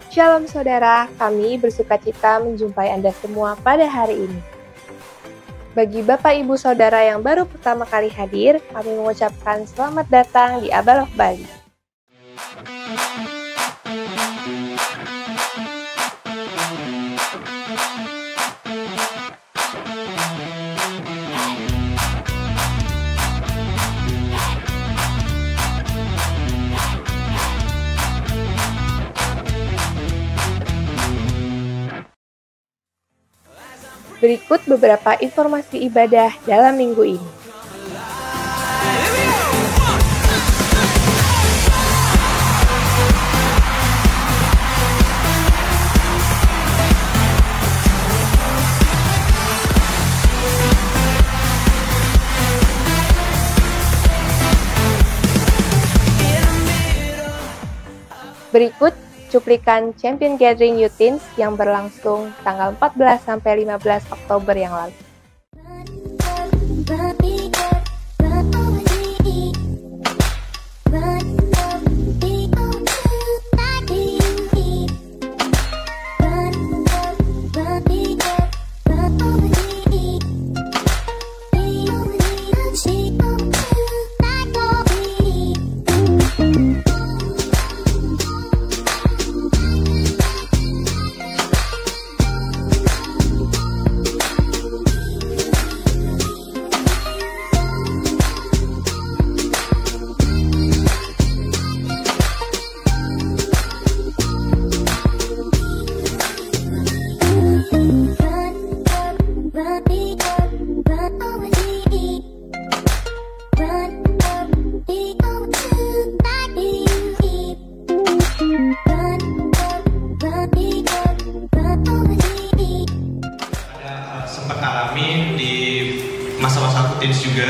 Shalom saudara, kami bersukacita menjumpai Anda semua pada hari ini. Bagi Bapak Ibu Saudara yang baru pertama kali hadir, kami mengucapkan selamat datang di Abal of Bali. Berikut beberapa informasi ibadah dalam minggu ini. Berikut cuplikan Champion Gathering Youth Teens yang berlangsung tanggal 14-15 Oktober yang lalu. Sempat ngalamin di masa-masa aku teens juga.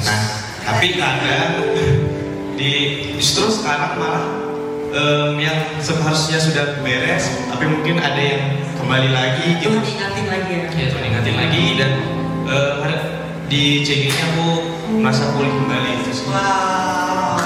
Nah, tapi kadang justru sekarang malah yang seharusnya sudah beres, tapi mungkin ada yang kembali lagi gitu. Ingatin lagi ya? Ya, ingatin lagi dan di CG-nya aku merasa pulih kembali itu sih. Wow.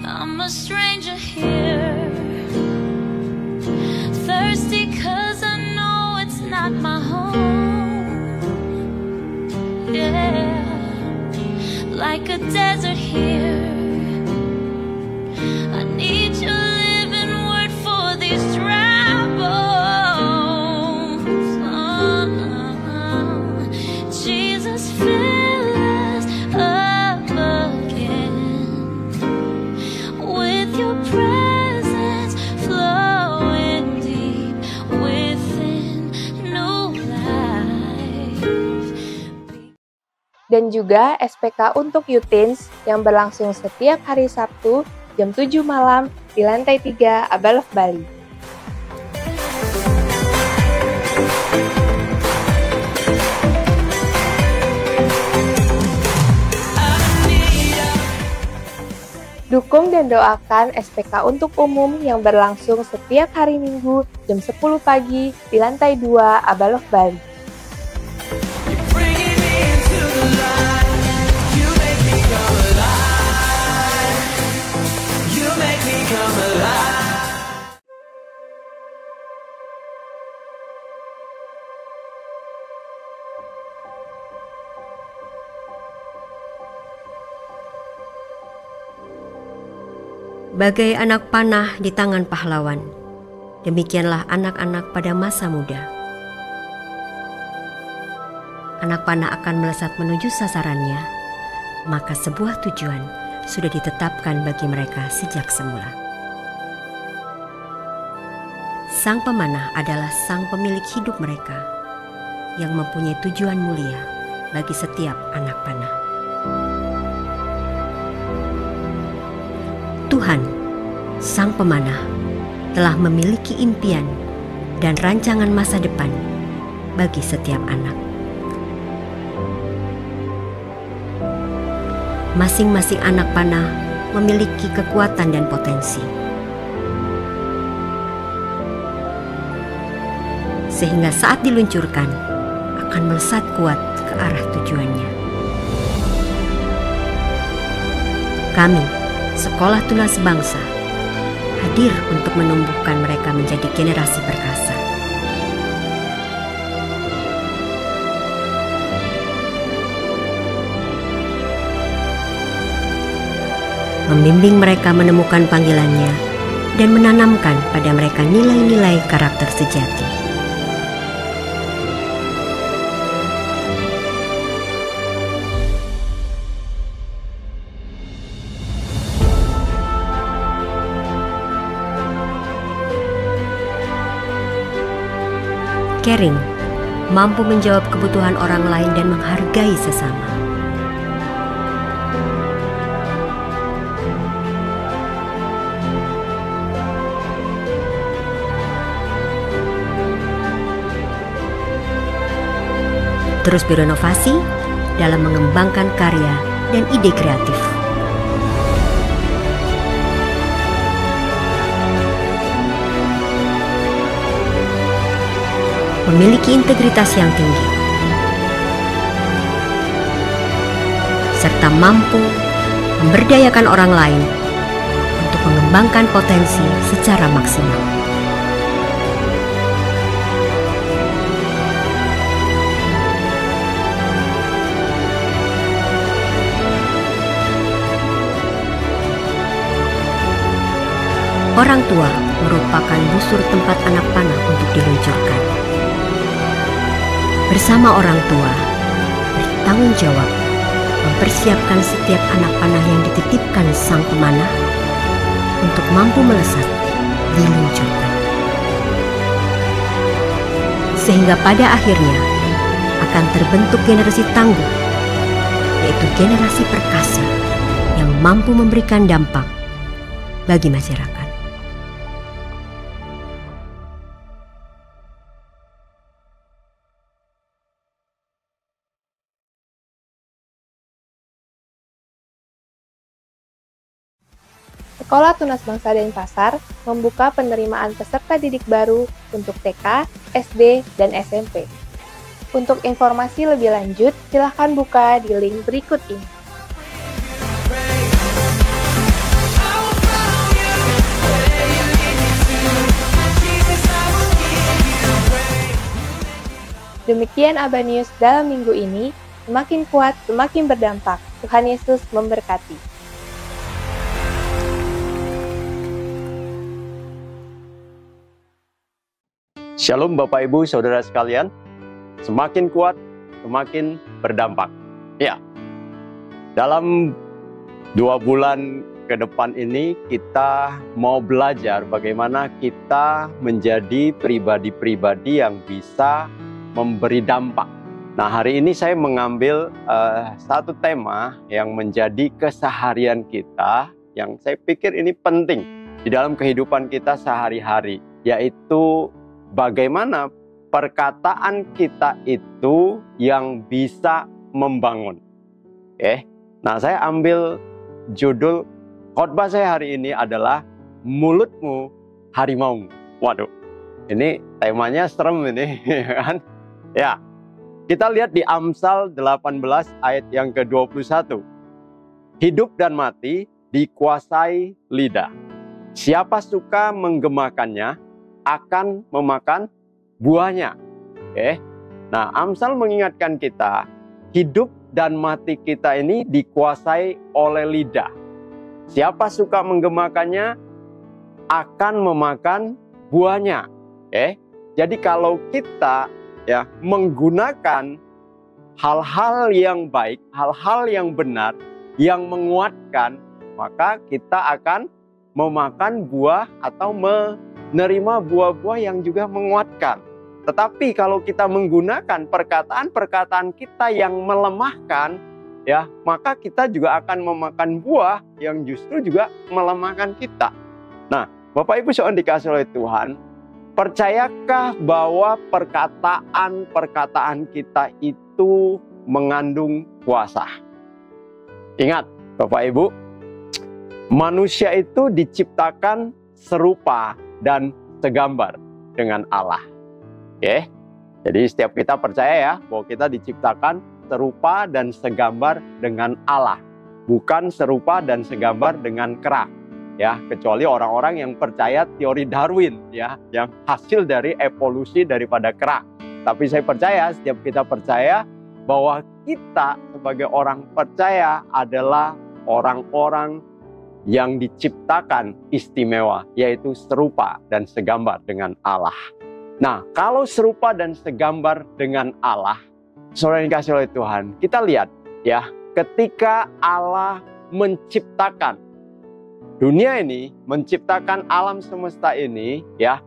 I'm a stranger here, thirsty 'cause I know it's not my home. Yeah, like a desert here, I need your living word for these dry bones. Jesus, fill us up again with your presence flowing deep within new life. Dan juga SPK untuk Youth Teens yang berlangsung setiap hari Sabtu jam 7 malam di lantai 3 Abal of Bali. Dukung dan doakan SPK untuk umum yang berlangsung setiap hari Minggu jam 10 pagi di lantai 2 Abal of Bali. Bagai anak panah di tangan pahlawan, demikianlah anak-anak pada masa muda. Anak panah akan melesat menuju sasarannya, maka sebuah tujuan sudah ditetapkan bagi mereka sejak semula. Sang pemanah adalah sang pemilik hidup mereka yang mempunyai tujuan mulia bagi setiap anak panah. Tuhan, sang pemanah, telah memiliki impian dan rancangan masa depan bagi setiap anak. Masing-masing anak panah memiliki kekuatan dan potensi, sehingga saat diluncurkan akan melesat kuat ke arah tujuannya. Kami, Sekolah Tunas Bangsa, hadir untuk menumbuhkan mereka menjadi generasi perkasa. Membimbing mereka menemukan panggilannya dan menanamkan pada mereka nilai-nilai karakter sejati. Caring, mampu menjawab kebutuhan orang lain dan menghargai sesama. Terus berinovasi dalam mengembangkan karya dan ide kreatif. Memiliki integritas yang tinggi, serta mampu memberdayakan orang lain untuk mengembangkan potensi secara maksimal. Orang tua merupakan busur tempat anak panah untuk diluncurkan. Bersama orang tua, bertanggung jawab mempersiapkan setiap anak panah yang dititipkan sang pemanah untuk mampu melesat diluncurkan. Sehingga pada akhirnya akan terbentuk generasi tangguh, yaitu generasi perkasa yang mampu memberikan dampak bagi masyarakat. Sekolah Tunas Bangsa Denpasar membuka penerimaan peserta didik baru untuk TK, SD, dan SMP. Untuk informasi lebih lanjut, silakan buka di link berikut ini. Demikian Aba News dalam minggu ini, semakin kuat, semakin berdampak. Tuhan Yesus memberkati. Shalom Bapak Ibu Saudara sekalian, semakin kuat, semakin berdampak. Ya, dalam 2 bulan ke depan ini kita mau belajar bagaimana kita menjadi pribadi-pribadi yang bisa memberi dampak. Nah, hari ini saya mengambil satu tema yang menjadi keseharian kita, yang saya pikir ini penting di dalam kehidupan kita sehari-hari, yaitu bagaimana perkataan kita itu yang bisa membangun. Nah, saya ambil judul khotbah saya hari ini adalah mulutmu harimaumu. Waduh, ini temanya serem ini, kan? Ya, kita lihat di Amsal 18 ayat yang ke-21. Hidup dan mati dikuasai lidah. Siapa suka menggemakannya akan memakan buahnya. Nah, Amsal mengingatkan kita, hidup dan mati kita ini dikuasai oleh lidah. siapa suka menggemakannya akan memakan buahnya. Oke. Jadi kalau kita ya menggunakan hal-hal yang baik, hal-hal yang benar, yang menguatkan, maka kita akan memakan buah atau menerima buah-buah yang juga menguatkan. Tetapi kalau kita menggunakan perkataan-perkataan kita yang melemahkan, ya, maka kita juga akan memakan buah yang justru juga melemahkan kita. Nah, Bapak Ibu saudara dikasih oleh Tuhan, percayakah bahwa perkataan-perkataan kita itu mengandung kuasa? Ingat, Bapak Ibu, manusia itu diciptakan serupa dan segambar dengan Allah. Oke, jadi setiap kita percaya ya bahwa kita diciptakan serupa dan segambar dengan Allah, bukan serupa dan segambar dengan kera. Ya, kecuali orang-orang yang percaya teori Darwin ya, yang hasil dari evolusi daripada kera. Tapi saya percaya, setiap kita percaya bahwa kita sebagai orang percaya adalah orang-orang yang diciptakan istimewa, yaitu serupa dan segambar dengan Allah. Nah, kalau serupa dan segambar dengan Allah, saudara yang dikasihi oleh Tuhan, kita lihat ya, ketika Allah menciptakan dunia ini, menciptakan alam semesta ini, ya,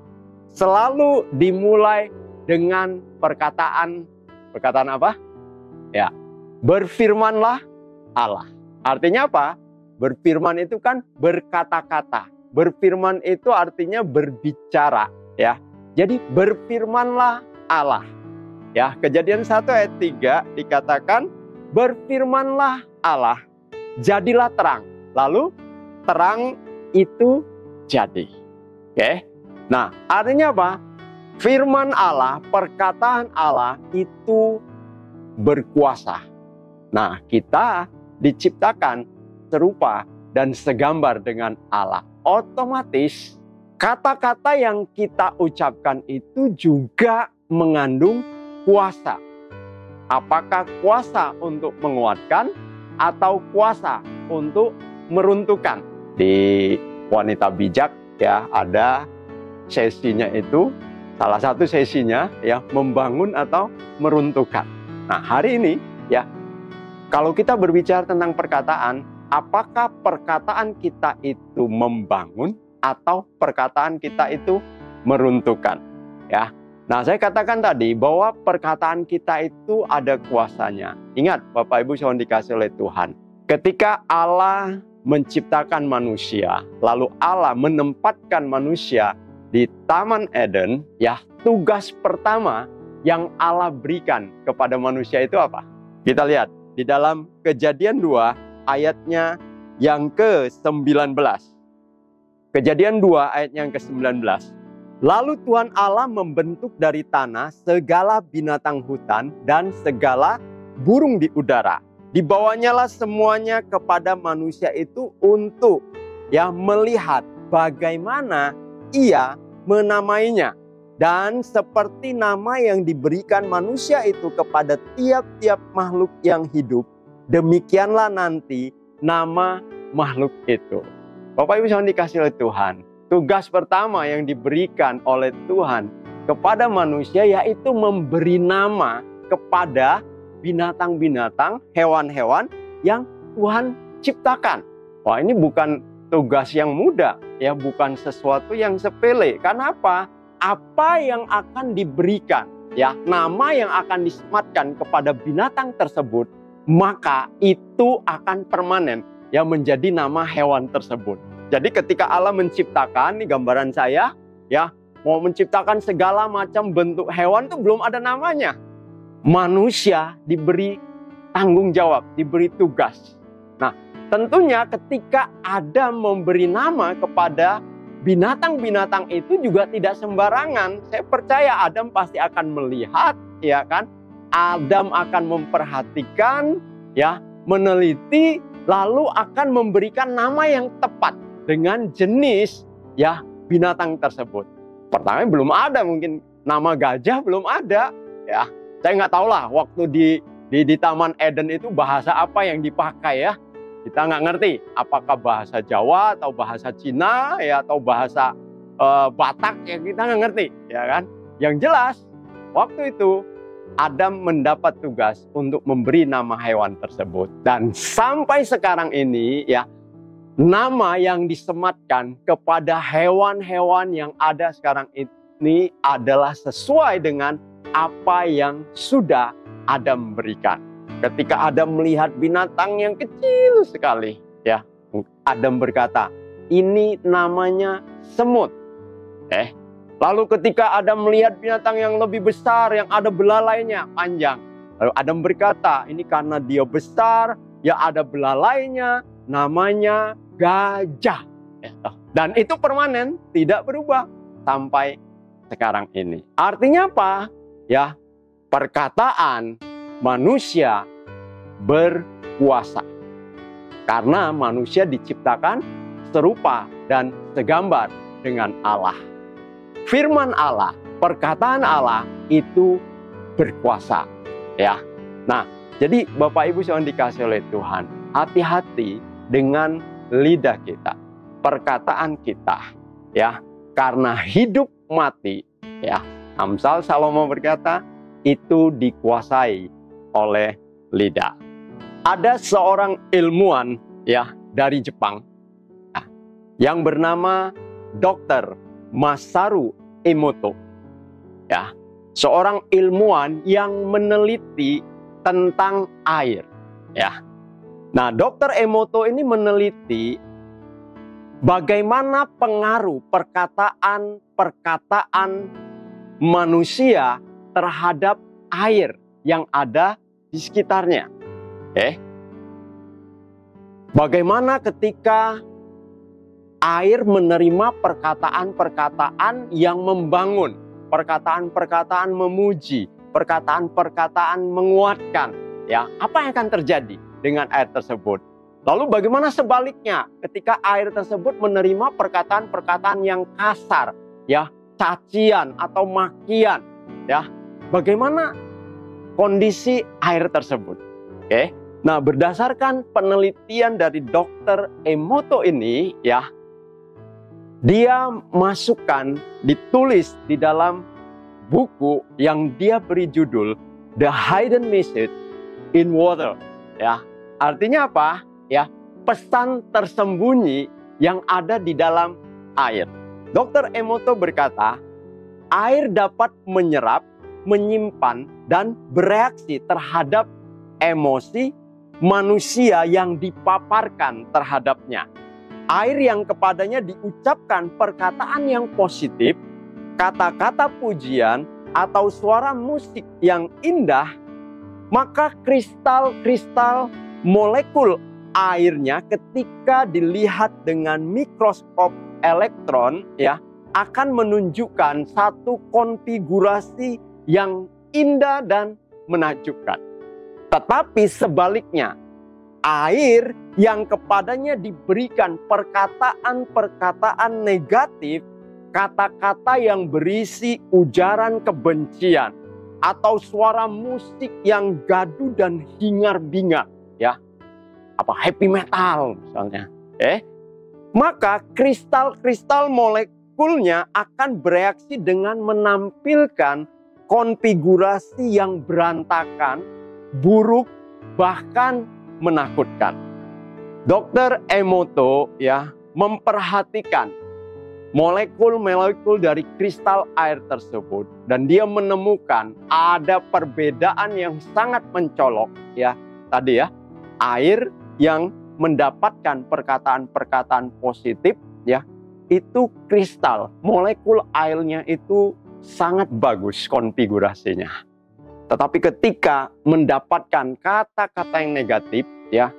selalu dimulai dengan perkataan apa? Ya, berfirmanlah Allah. Artinya apa? Berfirman itu kan berkata-kata. Berfirman itu artinya berbicara, ya. Jadi berfirmanlah Allah. Ya, Kejadian 1 ayat 3 dikatakan berfirmanlah Allah, jadilah terang. Lalu terang itu jadi. Oke. Nah, artinya apa? Firman Allah, perkataan Allah itu berkuasa. Nah, kita diciptakan serupa dan segambar dengan Allah. Otomatis kata-kata yang kita ucapkan itu juga mengandung kuasa. Apakah kuasa untuk menguatkan atau kuasa untuk meruntuhkan? Di Wanita Bijak ya ada sesinya itu, salah satu sesinya ya membangun atau meruntuhkan. Nah, hari ini ya kalau kita berbicara tentang perkataan, apakah perkataan kita itu membangun atau perkataan kita itu meruntuhkan? Ya. Nah, saya katakan tadi bahwa perkataan kita itu ada kuasanya. Ingat, Bapak Ibu saudara dikasih oleh Tuhan, ketika Allah menciptakan manusia, lalu Allah menempatkan manusia di Taman Eden, ya, tugas pertama yang Allah berikan kepada manusia itu apa? Kita lihat di dalam Kejadian 2 ayatnya yang ke-19. Kejadian 2 ayat yang ke-19. Lalu Tuhan Allah membentuk dari tanah segala binatang hutan dan segala burung di udara. Dibawanyalah semuanya kepada manusia itu untuk ya melihat bagaimana ia menamainya. Dan seperti nama yang diberikan manusia itu kepada tiap-tiap makhluk yang hidup, demikianlah nanti nama makhluk itu. Bapak Ibu saudara dikasih oleh Tuhan, tugas pertama yang diberikan oleh Tuhan kepada manusia yaitu memberi nama kepada binatang-binatang, hewan-hewan yang Tuhan ciptakan. Wah, ini bukan tugas yang mudah, ya, bukan sesuatu yang sepele. Karena apa? Apa yang akan diberikan, ya, nama yang akan disematkan kepada binatang tersebut, maka itu akan permanen, ya, menjadi nama hewan tersebut. Jadi ketika Allah menciptakan, ini gambaran saya, ya, mau menciptakan segala macam bentuk hewan itu belum ada namanya. Manusia diberi tanggung jawab, diberi tugas. Nah, tentunya ketika Adam memberi nama kepada binatang-binatang itu juga tidak sembarangan. Saya percaya Adam pasti akan melihat, ya kan? Adam akan memperhatikan, ya, meneliti, lalu akan memberikan nama yang tepat dengan jenis, ya, binatang tersebut. Pertama belum ada, mungkin nama gajah belum ada, ya. Saya nggak tahu lah waktu di Taman Eden itu bahasa apa yang dipakai, ya. Kita nggak ngerti apakah bahasa Jawa atau bahasa Cina ya atau bahasa Batak ya, kita nggak ngerti ya kan. Yang jelas waktu itu Adam mendapat tugas untuk memberi nama hewan tersebut, dan sampai sekarang ini ya nama yang disematkan kepada hewan-hewan yang ada sekarang ini adalah sesuai dengan apa yang sudah Adam berikan. Ketika Adam melihat binatang yang kecil sekali, ya, Adam berkata, ini namanya semut. Lalu ketika Adam melihat binatang yang lebih besar, yang ada belalainya panjang, lalu Adam berkata, ini karena dia besar, ya ada belalainya, namanya gajah. Dan itu permanen, tidak berubah sampai sekarang ini. Artinya apa? Ya, perkataan manusia berkuasa. Karena manusia diciptakan serupa dan segambar dengan Allah. Firman Allah, perkataan Allah itu berkuasa. Ya. Nah, jadi Bapak Ibu yang dikasihi oleh Tuhan, hati-hati dengan lidah kita, perkataan kita, ya. Karena hidup mati, ya. Amsal Salomo berkata, itu dikuasai oleh lidah. Ada seorang ilmuwan ya dari Jepang yang bernama Dr. Masaru Emoto. Ya, seorang ilmuwan yang meneliti tentang air, ya. Nah, Dr. Emoto ini meneliti bagaimana pengaruh perkataan manusia terhadap air yang ada di sekitarnya. Bagaimana ketika air menerima perkataan-perkataan yang membangun, perkataan-perkataan memuji, perkataan-perkataan menguatkan, ya, apa yang akan terjadi dengan air tersebut? Lalu bagaimana sebaliknya ketika air tersebut menerima perkataan-perkataan yang kasar, ya, cacian atau makian, ya, bagaimana kondisi air tersebut? Nah, berdasarkan penelitian dari Dr. Emoto ini, ya, dia masukkan, ditulis di dalam buku yang dia beri judul The Hidden Message in Water. Ya, artinya apa? Ya, pesan tersembunyi yang ada di dalam air. Dr. Emoto berkata, air dapat menyerap, menyimpan, dan bereaksi terhadap emosi manusia yang dipaparkan terhadapnya. Air yang kepadanya diucapkan perkataan yang positif, kata-kata pujian, atau suara musik yang indah, maka kristal-kristal molekul airnya ketika dilihat dengan mikroskop elektron, ya, akan menunjukkan satu konfigurasi yang indah dan menakjubkan. Tetapi sebaliknya, air yang kepadanya diberikan perkataan-perkataan negatif, kata-kata yang berisi ujaran kebencian, atau suara musik yang gaduh dan hingar-bingar, ya, apa heavy metal misalnya, maka kristal-kristal molekulnya akan bereaksi dengan menampilkan konfigurasi yang berantakan, buruk, bahkan menakutkan. Dr. Emoto ya memperhatikan molekul-molekul dari kristal air tersebut, dan dia menemukan ada perbedaan yang sangat mencolok, ya, tadi ya, air yang mendapatkan perkataan-perkataan positif, ya, itu kristal, molekul airnya itu sangat bagus konfigurasinya. Tetapi ketika mendapatkan kata-kata yang negatif, ya,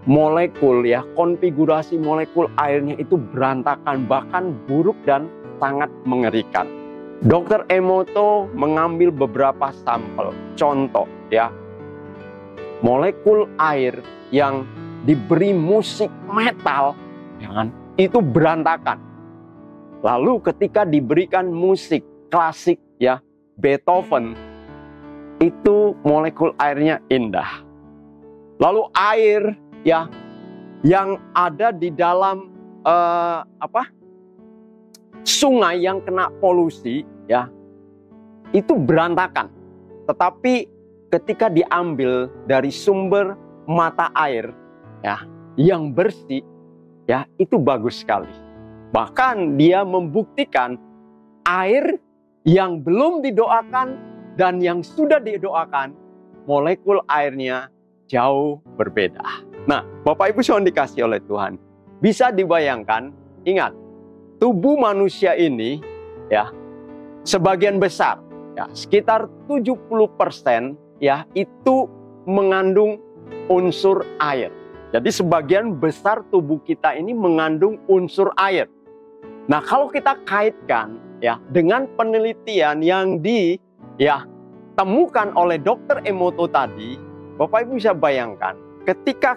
molekul, ya, konfigurasi molekul airnya itu berantakan, bahkan buruk dan sangat mengerikan. Dr. Emoto mengambil beberapa sampel, contoh, ya, molekul air yang diberi musik metal, ya kan, itu berantakan. Lalu ketika diberikan musik klasik, ya, Beethoven, itu molekul airnya indah. Lalu air, ya, yang ada di dalam sungai yang kena polusi, ya, itu berantakan. Tetapi ketika diambil dari sumber mata air, ya, yang bersih, ya, itu bagus sekali. Bahkan dia membuktikan air yang belum didoakan dan yang sudah didoakan, molekul airnya jauh berbeda. Nah, Bapak Ibu yang dikasihi oleh Tuhan, bisa dibayangkan, ingat, tubuh manusia ini, ya, sebagian besar, ya, sekitar 70%, ya, itu mengandung unsur air. Jadi sebagian besar tubuh kita ini mengandung unsur air. Nah, kalau kita kaitkan, ya, dengan penelitian yang ditemukan oleh Dr. Emoto tadi, Bapak Ibu bisa bayangkan, ketika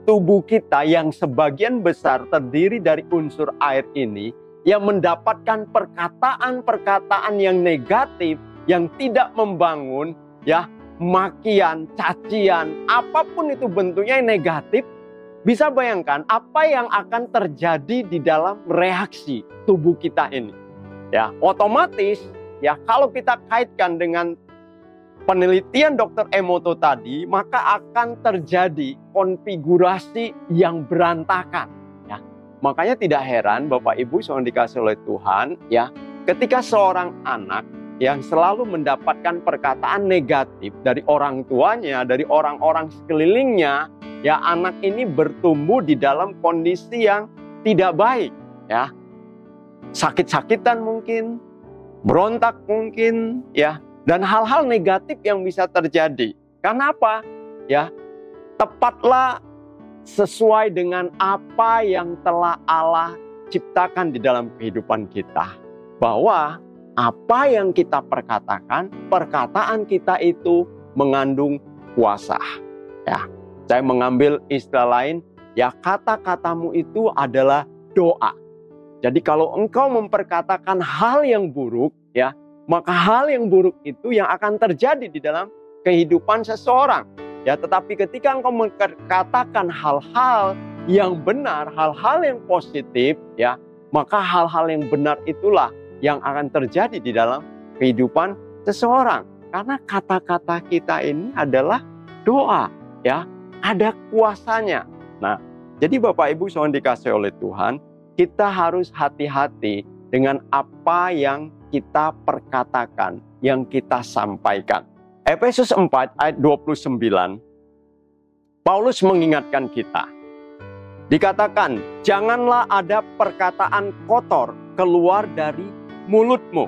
tubuh kita yang sebagian besar terdiri dari unsur air ini, yang mendapatkan perkataan-perkataan yang negatif, yang tidak membangun, ya, makian, cacian, apapun itu bentuknya yang negatif, bisa bayangkan apa yang akan terjadi di dalam reaksi tubuh kita ini. Ya, otomatis, ya, kalau kita kaitkan dengan penelitian Dr. Emoto tadi, maka akan terjadi konfigurasi yang berantakan. Ya, makanya tidak heran Bapak Ibu yang dikasihi oleh Tuhan, ya, ketika seorang anak yang selalu mendapatkan perkataan negatif dari orang tuanya, dari orang-orang sekelilingnya, ya, anak ini bertumbuh di dalam kondisi yang tidak baik, ya. Sakit-sakitan mungkin, berontak mungkin, ya, dan hal-hal negatif yang bisa terjadi. Karena apa? Ya, tepatlah sesuai dengan apa yang telah Allah ciptakan di dalam kehidupan kita. Bahwa apa yang kita perkatakan, perkataan kita itu mengandung kuasa. Ya, saya mengambil istilah lain, ya, kata-katamu itu adalah doa. Jadi kalau engkau memperkatakan hal yang buruk, ya, maka hal yang buruk itu yang akan terjadi di dalam kehidupan seseorang. Ya, tetapi ketika engkau mengatakan hal-hal yang benar, hal-hal yang positif, ya, maka hal-hal yang benar itulah yang akan terjadi di dalam kehidupan seseorang. Karena kata-kata kita ini adalah doa, ya, ada kuasanya. Nah, jadi Bapak Ibu yang dikasihi oleh Tuhan, kita harus hati-hati dengan apa yang kita perkatakan, yang kita sampaikan. Efesus 4 ayat 29, Paulus mengingatkan kita. Dikatakan, janganlah ada perkataan kotor keluar dari mulutmu,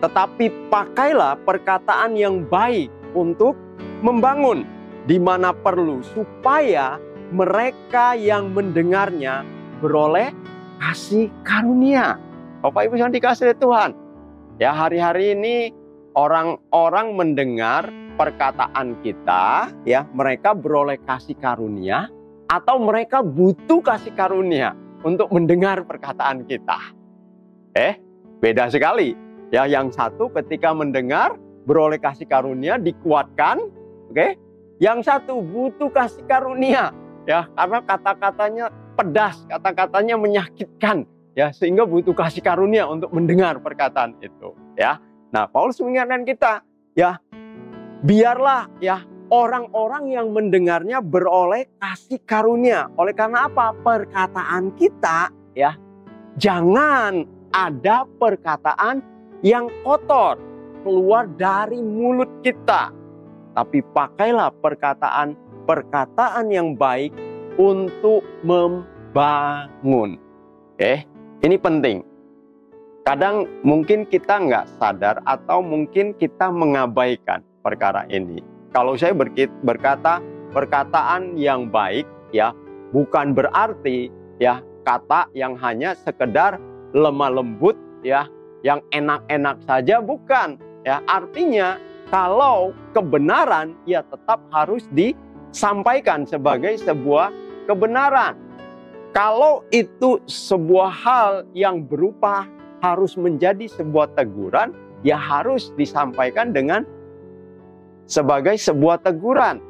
tetapi pakailah perkataan yang baik untuk membangun di mana perlu, supaya mereka yang mendengarnya beroleh kasih karunia. Bapak Ibu yang dikasihi Tuhan, ya, hari-hari ini orang-orang mendengar perkataan kita, ya, mereka beroleh kasih karunia atau mereka butuh kasih karunia untuk mendengar perkataan kita. Beda sekali. Ya, yang satu ketika mendengar beroleh kasih karunia dikuatkan, oke? Yang satu butuh kasih karunia, ya, karena kata-katanya pedas, kata-katanya menyakitkan, ya, sehingga butuh kasih karunia untuk mendengar perkataan itu, ya. Nah, Paulus mengingatkan kita, ya, biarlah, ya, orang-orang yang mendengarnya beroleh kasih karunia. Oleh karena apa? Perkataan kita, ya, jangan ada perkataan yang kotor keluar dari mulut kita. Tapi pakailah perkataan yang baik untuk membangun. Ini penting. Kadang mungkin kita nggak sadar atau mungkin kita mengabaikan perkara ini. Kalau saya berkata perkataan yang baik, ya, bukan berarti, ya, kata yang hanya sekedar lemah lembut, ya, yang enak-enak saja, bukan, ya. Artinya kalau kebenaran, ya, tetap harus disampaikan sebagai sebuah kebenaran. Kalau itu sebuah hal yang berupa harus menjadi sebuah teguran, ya, harus disampaikan dengan sebagai sebuah teguran,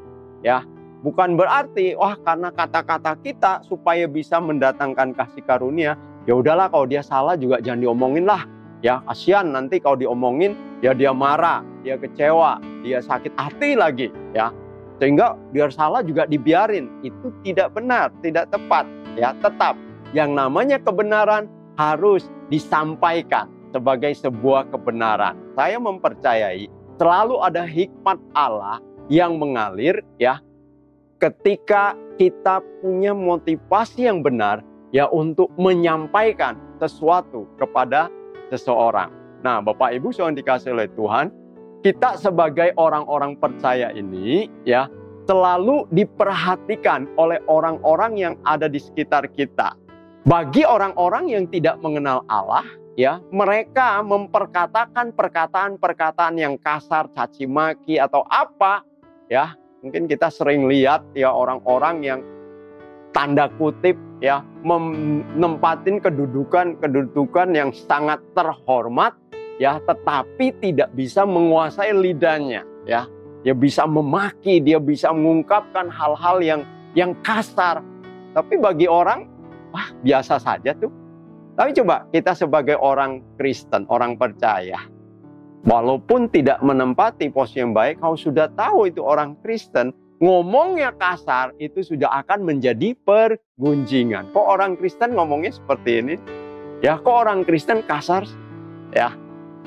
ya. bukan berarti karena kata-kata kita supaya bisa mendatangkan kasih karunia, ya udahlah kalau dia salah juga jangan diomongin lah. Ya, kasihan nanti kalau diomongin ya dia marah, dia kecewa, dia sakit hati lagi, ya. Sehingga dia salah juga dibiarin. Itu tidak benar, tidak tepat, ya. Tetap yang namanya kebenaran harus disampaikan sebagai sebuah kebenaran. Saya mempercayai selalu ada hikmat Allah yang mengalir, ya, ketika kita punya motivasi yang benar, ya, untuk menyampaikan sesuatu kepada seseorang. Nah, Bapak Ibu yang dikasihi oleh Tuhan, kita sebagai orang-orang percaya ini, ya, selalu diperhatikan oleh orang-orang yang ada di sekitar kita. Bagi orang-orang yang tidak mengenal Allah, ya, mereka memperkatakan perkataan-perkataan yang kasar, caci maki atau apa, ya. Mungkin kita sering lihat, ya, orang-orang yang tanda kutip, ya, menempatin kedudukan yang sangat terhormat, ya, tetapi tidak bisa menguasai lidahnya, ya. Dia bisa memaki, dia bisa mengungkapkan hal-hal yang kasar. Tapi bagi orang, biasa saja tuh. Tapi coba kita sebagai orang Kristen, orang percaya, walaupun tidak menempati posisi yang baik, kalau sudah tahu itu orang Kristen, ngomongnya kasar, itu sudah akan menjadi pergunjingan. Kok orang Kristen ngomongnya seperti ini? Ya, kok orang Kristen kasar? Ya,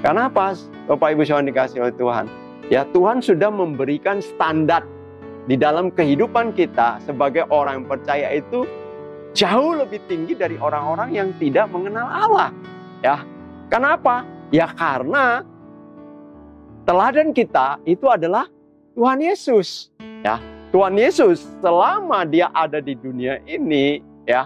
karena apa? Bapak Ibu yang dikasihi oleh Tuhan. Ya, Tuhan sudah memberikan standar di dalam kehidupan kita sebagai orang yang percaya itu jauh lebih tinggi dari orang-orang yang tidak mengenal Allah. Ya, kenapa? Ya karena teladan kita itu adalah Tuhan Yesus. Ya, Tuhan Yesus selama dia ada di dunia ini, ya,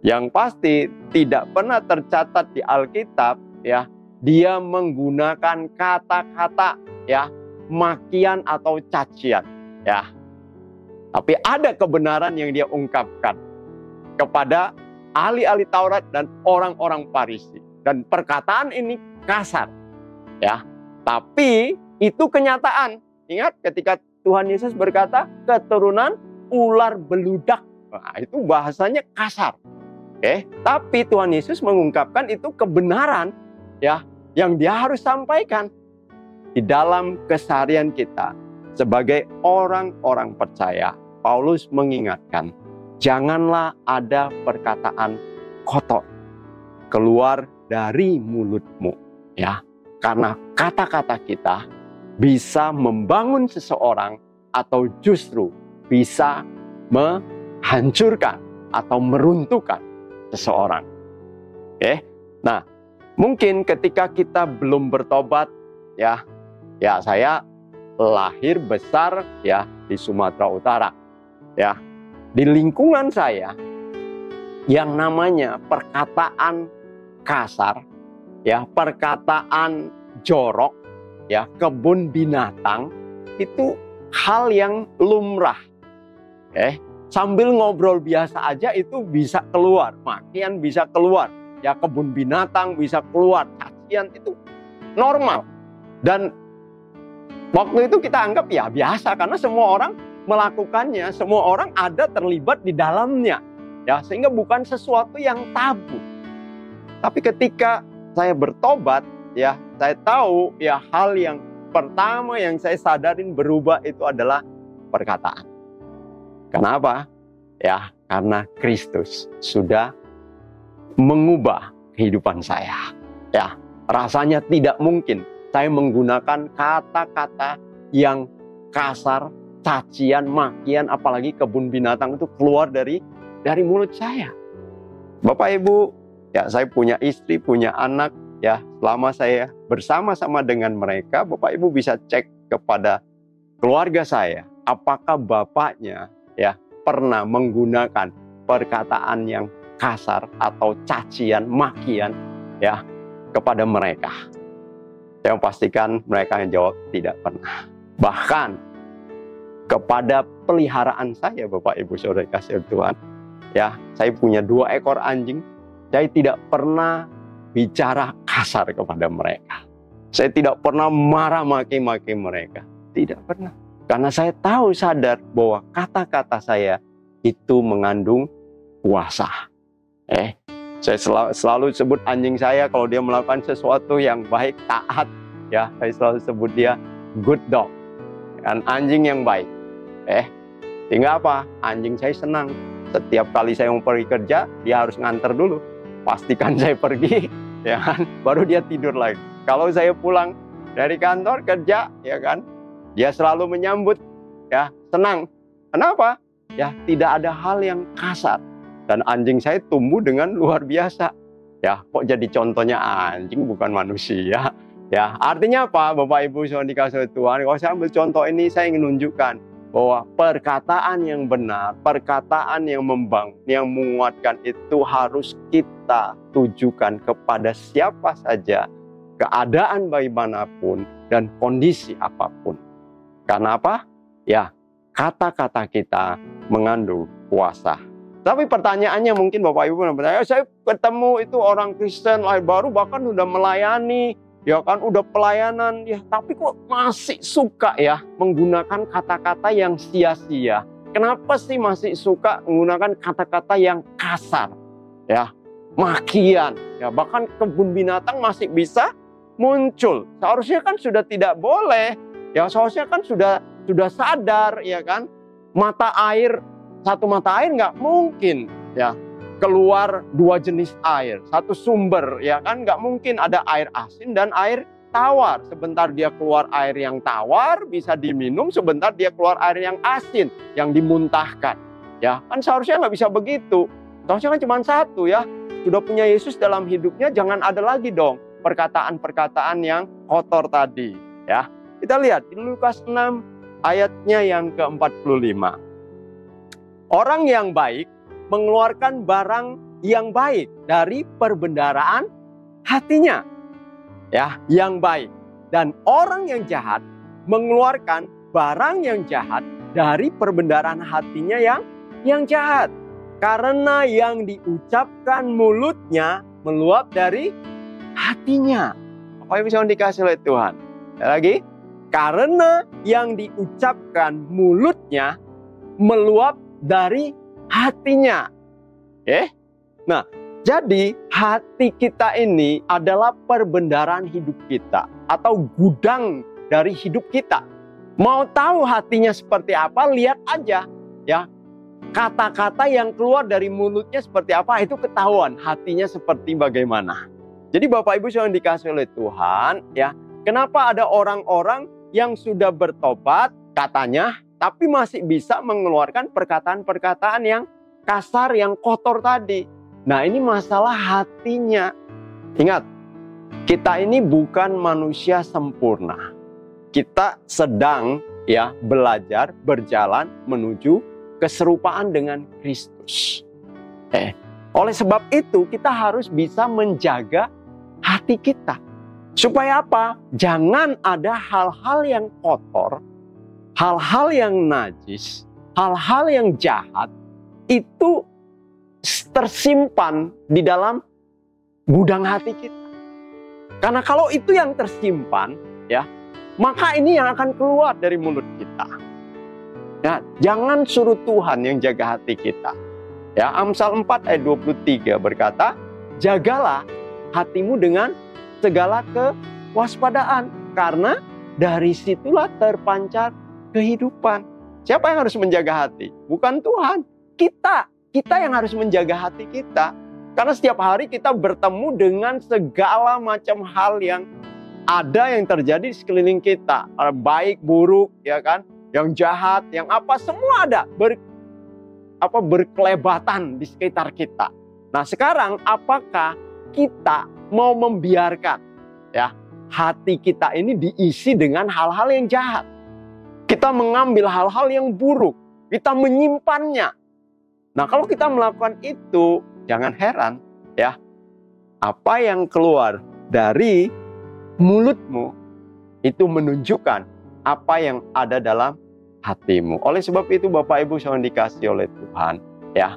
yang pasti tidak pernah tercatat di Alkitab, ya, dia menggunakan kata-kata, ya, makian atau cacian, ya. Tapi ada kebenaran yang dia ungkapkan kepada ahli-ahli Taurat dan orang-orang Farisi. Dan perkataan ini kasar, ya. Tapi itu kenyataan. Ingat ketika Tuhan Yesus berkata, keturunan ular beludak. Nah, itu bahasanya kasar. Oke, tapi Tuhan Yesus mengungkapkan itu kebenaran, ya, yang dia harus sampaikan di dalam keseharian kita sebagai orang-orang percaya. Paulus mengingatkan, janganlah ada perkataan kotor keluar dari mulutmu, ya. Karena kata-kata kita bisa membangun seseorang atau justru bisa menghancurkan atau meruntuhkan seseorang. Oke. Nah, mungkin ketika kita belum bertobat, ya saya lahir besar, ya, di Sumatera Utara. Ya, di lingkungan saya yang namanya perkataan kasar, ya, perkataan jorok, ya, kebun binatang itu hal yang lumrah. Sambil ngobrol biasa aja itu bisa keluar, makian bisa keluar, ya, kebun binatang bisa keluar, cacian itu normal. Dan waktu itu kita anggap ya biasa karena semua orang melakukannya, semua orang ada terlibat di dalamnya, ya, sehingga bukan sesuatu yang tabu. Tapi ketika saya bertobat, ya, saya tahu, ya, hal yang pertama yang saya sadarin berubah itu adalah perkataan. Kenapa? Ya, karena Kristus sudah mengubah kehidupan saya. Ya, rasanya tidak mungkin saya menggunakan kata-kata yang kasar, cacian, makian, apalagi kebun binatang itu keluar dari mulut saya. Bapak Ibu, ya, saya punya istri, punya anak, ya, selama saya bersama-sama dengan mereka, Bapak Ibu bisa cek kepada keluarga saya, apakah bapaknya, ya, pernah menggunakan perkataan yang kasar atau cacian, makian, ya, kepada mereka. Saya pastikan mereka yang jawab tidak pernah. Bahkan kepada peliharaan saya, Bapak Ibu Saudara kasih Tuhan, ya, saya punya 2 ekor anjing. Saya tidak pernah bicara kasar kepada mereka. Saya tidak pernah marah maki-maki mereka. Tidak pernah. Karena saya tahu sadar bahwa kata-kata saya itu mengandung kuasa. Saya selalu sebut anjing saya kalau dia melakukan sesuatu yang baik, taat, ya, saya selalu sebut dia good dog, kan, anjing yang baik. Sehingga apa? Anjing saya senang. Setiap kali saya mau pergi kerja, dia harus nganter dulu. Pastikan saya pergi, ya kan, baru dia tidur lagi. Kalau saya pulang dari kantor kerja, ya kan, dia selalu menyambut, ya, senang. Kenapa? Ya, tidak ada hal yang kasar. Dan anjing saya tumbuh dengan luar biasa. Ya, kok jadi contohnya anjing bukan manusia. Ya, artinya apa? Bapak Ibu yang dikasihi Tuhan, kalau saya ambil contoh ini, saya ingin menunjukkan bahwa perkataan yang benar, perkataan yang membangun, yang menguatkan itu harus kita tujukan kepada siapa saja, keadaan bagaimanapun, dan kondisi apapun. Karena apa? Ya, kata-kata kita mengandung kuasa. Tapi pertanyaannya mungkin Bapak Ibu bertanya, saya ketemu itu orang Kristen lahir baru bahkan udah melayani, ya kan, udah pelayanan, ya, tapi kok masih suka ya menggunakan kata-kata yang sia-sia. Kenapa sih masih suka menggunakan kata-kata yang kasar, ya, makian, ya, bahkan kebun binatang masih bisa muncul. Seharusnya kan sudah tidak boleh, ya, seharusnya kan sudah sadar, ya kan, satu mata air nggak mungkin, ya, keluar dua jenis air, satu sumber, ya kan, nggak mungkin ada air asin dan air tawar. Sebentar dia keluar air yang tawar bisa diminum, sebentar dia keluar air yang asin yang dimuntahkan, ya kan, seharusnya nggak bisa begitu. Seharusnya kan cuma satu, ya, sudah punya Yesus dalam hidupnya, jangan ada lagi dong perkataan-perkataan yang kotor tadi, ya. Kita lihat di Lukas 6 ayatnya yang ke-45. Orang yang baik mengeluarkan barang yang baik dari perbendaharaan hatinya, ya, yang baik. Dan orang yang jahat mengeluarkan barang yang jahat dari perbendaharaan hatinya yang jahat. Karena yang diucapkan mulutnya meluap dari hatinya. Apa yang bisa dikasih oleh Tuhan? Lagi, karena yang diucapkan mulutnya meluap dari hatinya. Nah, jadi hati kita ini adalah perbendaharaan hidup kita atau gudang dari hidup kita. Mau tahu hatinya seperti apa? Lihat aja, ya. Kata-kata yang keluar dari mulutnya seperti apa, itu ketahuan hatinya seperti bagaimana. Jadi Bapak Ibu yang dikasihi oleh Tuhan, ya, kenapa ada orang-orang yang sudah bertobat katanya, tapi masih bisa mengeluarkan perkataan-perkataan yang kasar, yang kotor tadi. Nah, ini masalah hatinya. Ingat, kita ini bukan manusia sempurna. Kita sedang, ya, belajar, berjalan menuju keserupaan dengan Kristus. Oleh sebab itu, kita harus bisa menjaga hati kita. Supaya apa? Jangan ada hal-hal yang kotor, hal-hal yang najis, hal-hal yang jahat itu tersimpan di dalam gudang hati kita. Karena kalau itu yang tersimpan, ya, maka ini yang akan keluar dari mulut kita. Ya, jangan suruh Tuhan yang jaga hati kita. Ya, Amsal 4 ayat 23 berkata, jagalah hatimu dengan segala kewaspadaan, karena dari situlah terpancar kehidupan. Siapa yang harus menjaga hati? Bukan Tuhan. Kita yang harus menjaga hati kita. Karena setiap hari kita bertemu dengan segala macam hal yang ada yang terjadi di sekeliling kita. Baik, buruk, ya kan? Yang jahat, yang apa, semua ada. Berkelebatan di sekitar kita. Nah, sekarang apakah kita mau membiarkan, ya, hati kita ini diisi dengan hal-hal yang jahat? Kita mengambil hal-hal yang buruk, kita menyimpannya. Nah, kalau kita melakukan itu, jangan heran, ya, apa yang keluar dari mulutmu itu menunjukkan apa yang ada dalam hatimu. Oleh sebab itu, Bapak Ibu yang dikasihi oleh Tuhan, ya,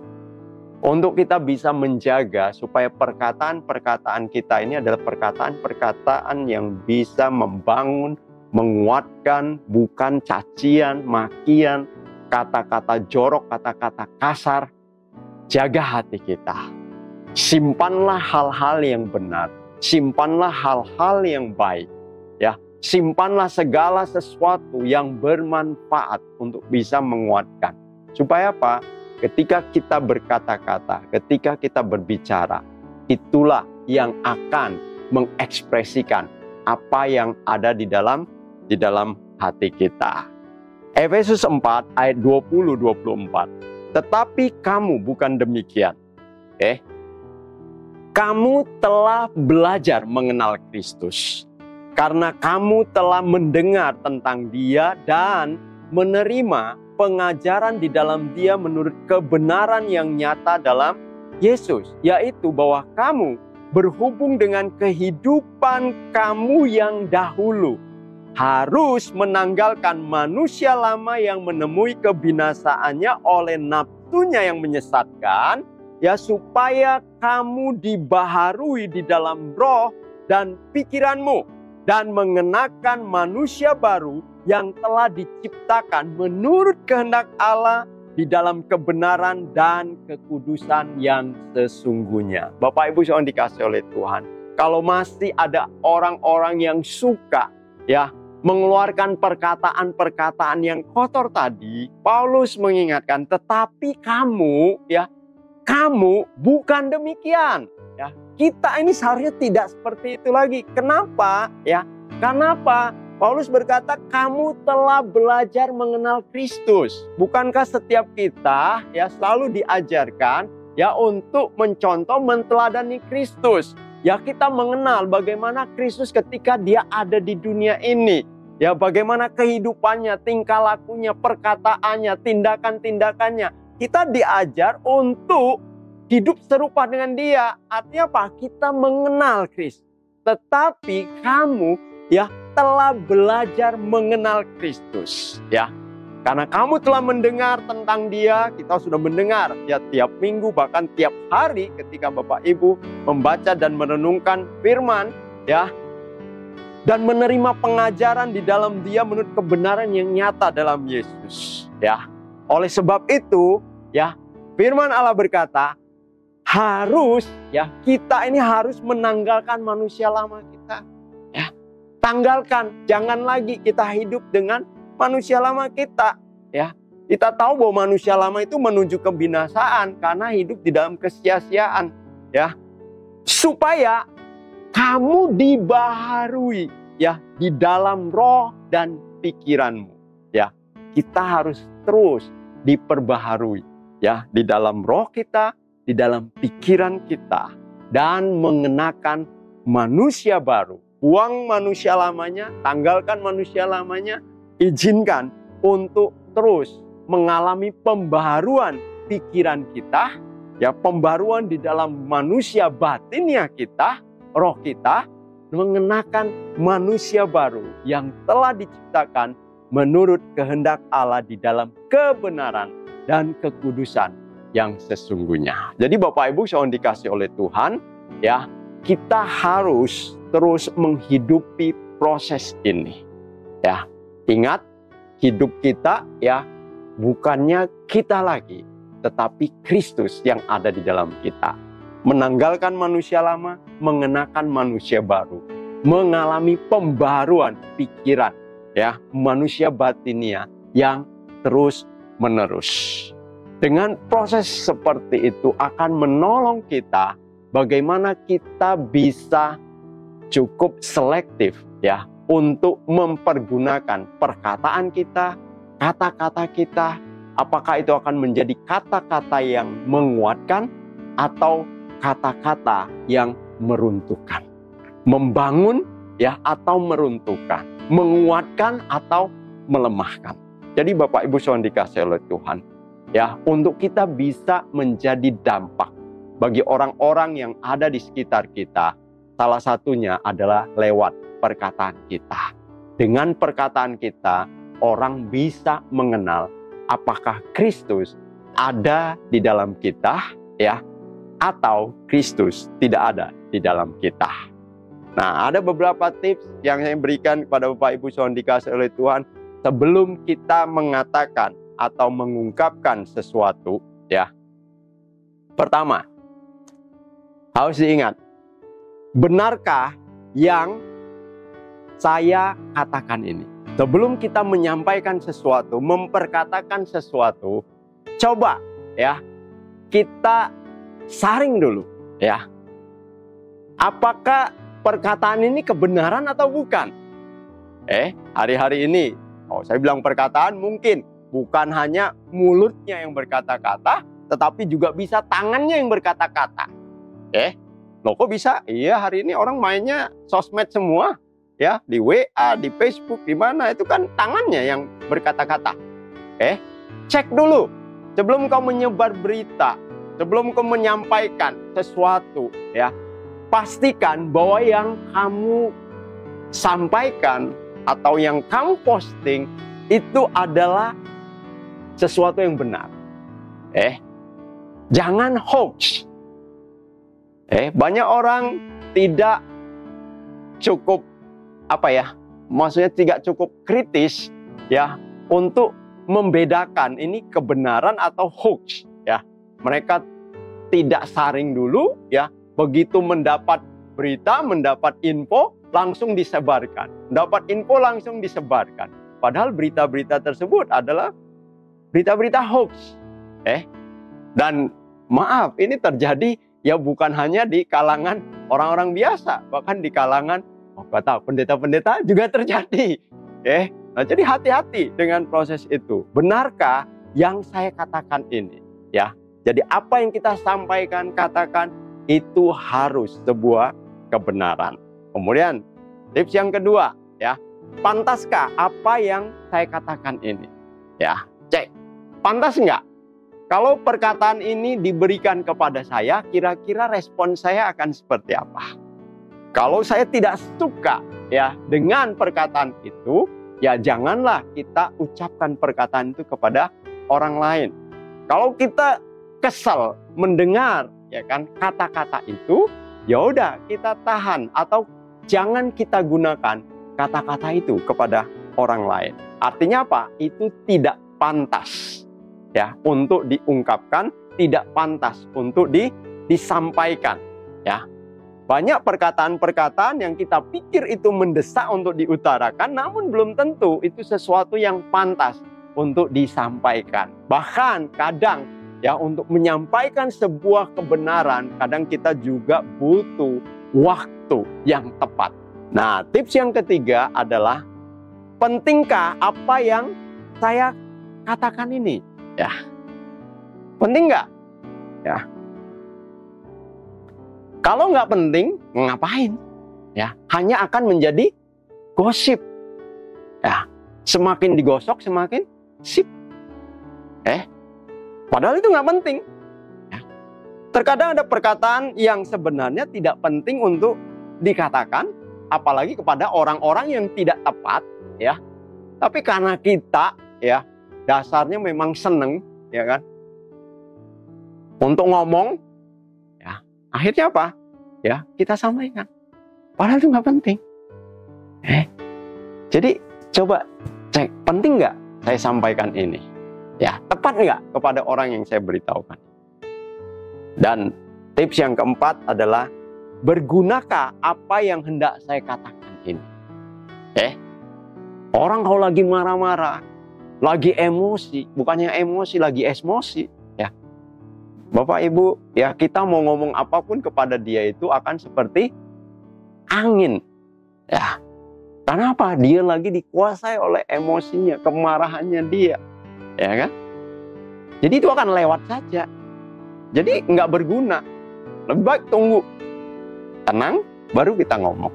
untuk kita bisa menjaga supaya perkataan-perkataan kita ini adalah perkataan-perkataan yang bisa membangun menguatkan, bukan cacian, makian, kata-kata jorok, kata-kata kasar. Jaga hati kita. Simpanlah hal-hal yang benar. Simpanlah hal-hal yang baik. Ya, simpanlah segala sesuatu yang bermanfaat untuk bisa menguatkan. Supaya apa? Ketika kita berkata-kata, ketika kita berbicara, itulah yang akan mengekspresikan apa yang ada di dalam hati kita. Efesus 4 ayat 20-24. Tetapi kamu bukan demikian. Kamu telah belajar mengenal Kristus. Karena kamu telah mendengar tentang Dia dan menerima pengajaran di dalam Dia menurut kebenaran yang nyata dalam Yesus. Yaitu bahwa kamu berhubung dengan kehidupan kamu yang dahulu harus menanggalkan manusia lama yang menemui kebinasaannya oleh nafsunya yang menyesatkan, ya, supaya kamu dibaharui di dalam roh dan pikiranmu dan mengenakan manusia baru yang telah diciptakan menurut kehendak Allah di dalam kebenaran dan kekudusan yang sesungguhnya. Bapak Ibu yang dikasihi oleh Tuhan, kalau masih ada orang-orang yang suka, ya, mengeluarkan perkataan-perkataan yang kotor tadi, Paulus mengingatkan, tetapi kamu, ya, kamu bukan demikian. Ya, kita ini seharusnya tidak seperti itu lagi. Kenapa? Ya, kenapa? Paulus berkata, kamu telah belajar mengenal Kristus. Bukankah setiap kita, ya, selalu diajarkan, ya, untuk mencontoh, menteladani Kristus? Ya, kita mengenal bagaimana Kristus ketika Dia ada di dunia ini. Ya, bagaimana kehidupannya, tingkah lakunya, perkataannya, tindakan-tindakannya. Kita diajar untuk hidup serupa dengan Dia. Artinya apa? Kita mengenal Kristus. Tetapi kamu, ya, telah belajar mengenal Kristus. Ya, karena kamu telah mendengar tentang Dia. Kita sudah mendengar, ya, tiap minggu, bahkan tiap hari ketika Bapak Ibu membaca dan merenungkan firman, ya, dan menerima pengajaran di dalam Dia menurut kebenaran yang nyata dalam Yesus. Ya, oleh sebab itu, ya, firman Allah berkata, harus, ya, kita ini harus menanggalkan manusia lama kita. Ya, tanggalkan, jangan lagi kita hidup dengan manusia lama kita. Ya, kita tahu bahwa manusia lama itu menuju kebinasaan karena hidup di dalam kesia-siaan. Ya, supaya kamu dibaharui, ya, di dalam roh dan pikiranmu. Ya, kita harus terus diperbaharui, ya, di dalam roh kita, di dalam pikiran kita, dan mengenakan manusia baru. Buang manusia lamanya, tanggalkan manusia lamanya, izinkan untuk terus mengalami pembaharuan pikiran kita, ya, pembaruan di dalam manusia batinnya kita, roh kita, mengenakan manusia baru yang telah diciptakan menurut kehendak Allah di dalam kebenaran dan kekudusan yang sesungguhnya. Jadi Bapak Ibu yang dikasihi oleh Tuhan, ya, kita harus terus menghidupi proses ini. Ya, ingat, hidup kita, ya, bukannya kita lagi, tetapi Kristus yang ada di dalam kita. Menanggalkan manusia lama, mengenakan manusia baru, mengalami pembaruan pikiran, ya, manusia batinia yang terus menerus. Dengan proses seperti itu akan menolong kita bagaimana kita bisa cukup selektif, ya, untuk mempergunakan perkataan kita, kata-kata kita. Apakah itu akan menjadi kata-kata yang menguatkan atau kata-kata yang meruntuhkan, membangun, ya, atau meruntuhkan, menguatkan atau melemahkan. Jadi Bapak Ibu yang dikasihi oleh Tuhan, ya, untuk kita bisa menjadi dampak bagi orang-orang yang ada di sekitar kita, salah satunya adalah lewat perkataan kita. Dengan perkataan kita, orang bisa mengenal apakah Kristus ada di dalam kita, ya, atau Kristus tidak ada di dalam kita. Nah, ada beberapa tips yang saya berikan kepada Bapak Ibu Saudara dikasih oleh Tuhan sebelum kita mengatakan atau mengungkapkan sesuatu, ya. Pertama, harus diingat, benarkah yang saya katakan ini? Sebelum kita menyampaikan sesuatu, memperkatakan sesuatu, coba ya, kita saring dulu, ya. Apakah perkataan ini kebenaran atau bukan? Hari-hari ini, saya bilang perkataan mungkin bukan hanya mulutnya yang berkata-kata, tetapi juga bisa tangannya yang berkata-kata. Loh kok bisa? Iya, hari ini orang mainnya sosmed semua, ya, di WA, di Facebook, di mana itu kan tangannya yang berkata-kata. Cek dulu sebelum kau menyebar berita, sebelum kau menyampaikan sesuatu, ya. Pastikan bahwa yang kamu sampaikan atau yang kamu posting itu adalah sesuatu yang benar. Jangan hoax. Banyak orang tidak cukup maksudnya tidak cukup kritis, ya, untuk membedakan ini kebenaran atau hoax, ya. Mereka tidak saring dulu, ya. Begitu mendapat berita, mendapat info, langsung disebarkan. Dapat info langsung disebarkan. Padahal berita-berita tersebut adalah berita-berita hoax. Dan maaf, ini terjadi ya bukan hanya di kalangan orang-orang biasa, bahkan di kalangan kata pendeta-pendeta juga terjadi. Nah, jadi hati-hati dengan proses itu. Benarkah yang saya katakan ini? Ya, jadi apa yang kita sampaikan, katakan itu harus sebuah kebenaran. Kemudian tips yang kedua, ya, pantaskah apa yang saya katakan ini? Ya, cek, pantas enggak? Kalau perkataan ini diberikan kepada saya, kira-kira respon saya akan seperti apa? Kalau saya tidak suka, ya, dengan perkataan itu, ya janganlah kita ucapkan perkataan itu kepada orang lain. Kalau kita kesal mendengar, ya kan, kata-kata itu, ya udah kita tahan atau jangan kita gunakan kata-kata itu kepada orang lain. Artinya apa? Itu tidak pantas, ya, untuk diungkapkan, tidak pantas untuk disampaikan, ya. Banyak perkataan-perkataan yang kita pikir itu mendesak untuk diutarakan, namun belum tentu itu sesuatu yang pantas untuk disampaikan. Bahkan kadang, ya, untuk menyampaikan sebuah kebenaran, kadang kita juga butuh waktu yang tepat. Nah, tips yang ketiga adalah, pentingkah apa yang saya katakan ini? Ya, penting nggak? Ya, kalau nggak penting, ngapain? Ya, hanya akan menjadi gosip. Ya, semakin digosok, semakin sip. Padahal itu nggak penting. Ya. Terkadang ada perkataan yang sebenarnya tidak penting untuk dikatakan, apalagi kepada orang-orang yang tidak tepat, ya. Tapi karena kita, ya, dasarnya memang seneng, ya kan, untuk ngomong, ya, akhirnya apa? Ya, kita sampaikan. Padahal itu nggak penting. Jadi coba cek, penting nggak saya sampaikan ini? Ya, tepat nggak kepada orang yang saya beritahukan? Dan tips yang keempat adalah, bergunakah apa yang hendak saya katakan ini? Orang kalau lagi marah-marah, lagi emosi, bukannya emosi, lagi esmosi, ya. Bapak Ibu, ya, kita mau ngomong apapun kepada dia itu akan seperti angin. Ya. Karena apa? Dia lagi dikuasai oleh emosinya, kemarahannya dia. Ya kan? Jadi itu akan lewat saja. Jadi nggak berguna. Lebih baik tunggu. Tenang, baru kita ngomong.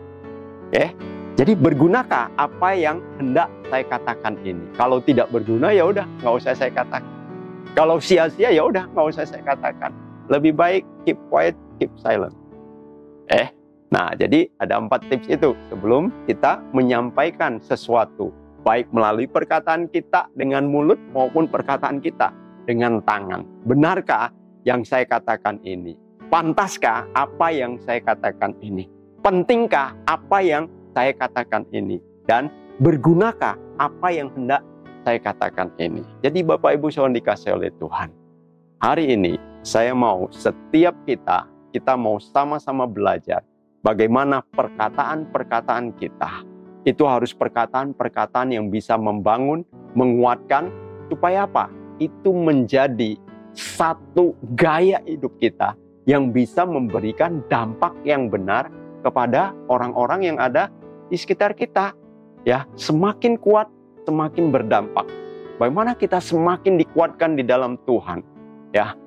Jadi bergunakah apa yang hendak saya katakan ini? Kalau tidak berguna, ya udah, nggak usah saya katakan. Kalau sia-sia, ya udah, nggak usah saya katakan. Lebih baik keep quiet, keep silent. Nah, jadi ada 4 tips itu sebelum kita menyampaikan sesuatu, baik melalui perkataan kita dengan mulut maupun perkataan kita dengan tangan. Benarkah yang saya katakan ini? Pantaskah apa yang saya katakan ini? Pentingkah apa yang saya katakan ini? Dan bergunakah apa yang hendak saya katakan ini? Jadi Bapak Ibu Saudara dikasih oleh Tuhan, hari ini saya mau setiap kita mau sama-sama belajar bagaimana perkataan-perkataan kita itu harus perkataan-perkataan yang bisa membangun, menguatkan, supaya apa? Itu menjadi satu gaya hidup kita yang bisa memberikan dampak yang benar kepada orang-orang yang ada di sekitar kita. Ya, semakin kuat, semakin berdampak. Bagaimana kita semakin dikuatkan di dalam Tuhan? Ya,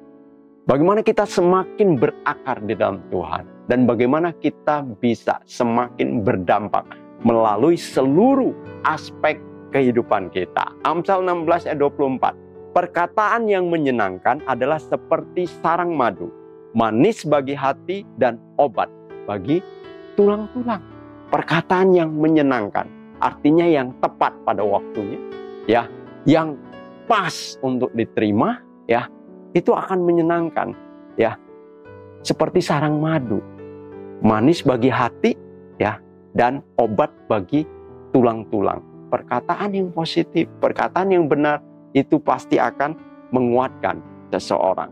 bagaimana kita semakin berakar di dalam Tuhan? Dan bagaimana kita bisa semakin berdampak melalui seluruh aspek kehidupan kita. Amsal 16 ayat 24. Perkataan yang menyenangkan adalah seperti sarang madu, manis bagi hati dan obat bagi tulang-tulang. Perkataan yang menyenangkan, artinya yang tepat pada waktunya, ya, yang pas untuk diterima, ya, itu akan menyenangkan, ya. Seperti sarang madu, manis bagi hati, ya, dan obat bagi tulang-tulang. Perkataan yang positif, perkataan yang benar, itu pasti akan menguatkan seseorang.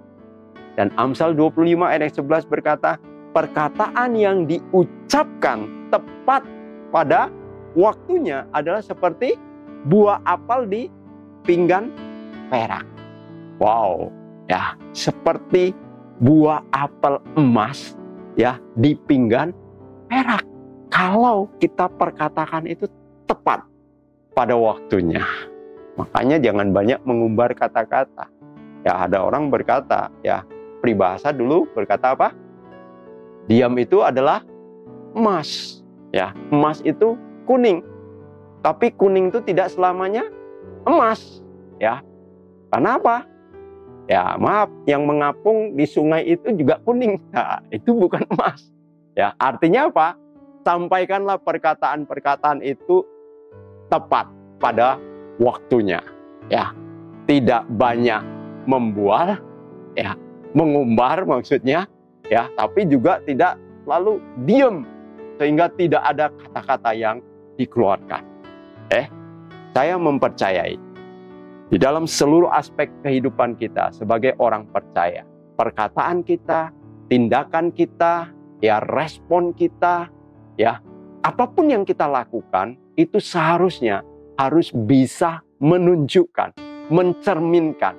Dan Amsal 25 ayat 11 berkata, perkataan yang diucapkan tepat pada waktunya adalah seperti buah apel di pinggan perak. Wow, ya, seperti buah apel emas, ya, di pinggan perak. Kalau kita perkatakan itu tepat pada waktunya. Makanya jangan banyak mengumbar kata-kata. Ya, ada orang berkata, ya, peribahasa dulu berkata apa? Diam itu adalah emas. Ya, emas itu kuning. Tapi kuning itu tidak selamanya emas. Ya. Karena apa? Ya, maaf, yang mengapung di sungai itu juga kuning. Nah, itu bukan emas. Ya, artinya apa? Sampaikanlah perkataan-perkataan itu tepat pada waktunya, ya. Tidak banyak membual, ya, mengumbar maksudnya, ya, tapi juga tidak lalu diam sehingga tidak ada kata-kata yang dikeluarkan. Saya mempercayai di dalam seluruh aspek kehidupan kita sebagai orang percaya, perkataan kita, tindakan kita, ya, respon kita, ya, apapun yang kita lakukan itu seharusnya harus bisa menunjukkan, mencerminkan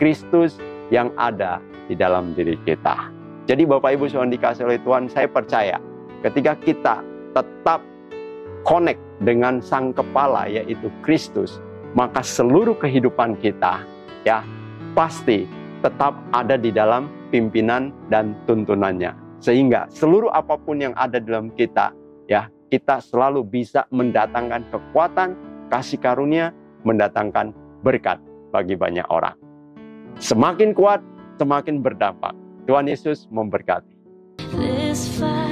Kristus yang ada di dalam diri kita. Jadi Bapak Ibu Saudara dikasih oleh Tuhan, saya percaya ketika kita tetap connect dengan Sang Kepala yaitu Kristus, maka seluruh kehidupan kita, ya, pasti tetap ada di dalam pimpinan dan tuntunannya. Sehingga seluruh apapun yang ada dalam kita, ya, kita selalu bisa mendatangkan kekuatan, kasih karunia, mendatangkan berkat bagi banyak orang. Semakin kuat, semakin berdampak. Tuhan Yesus memberkati. This fire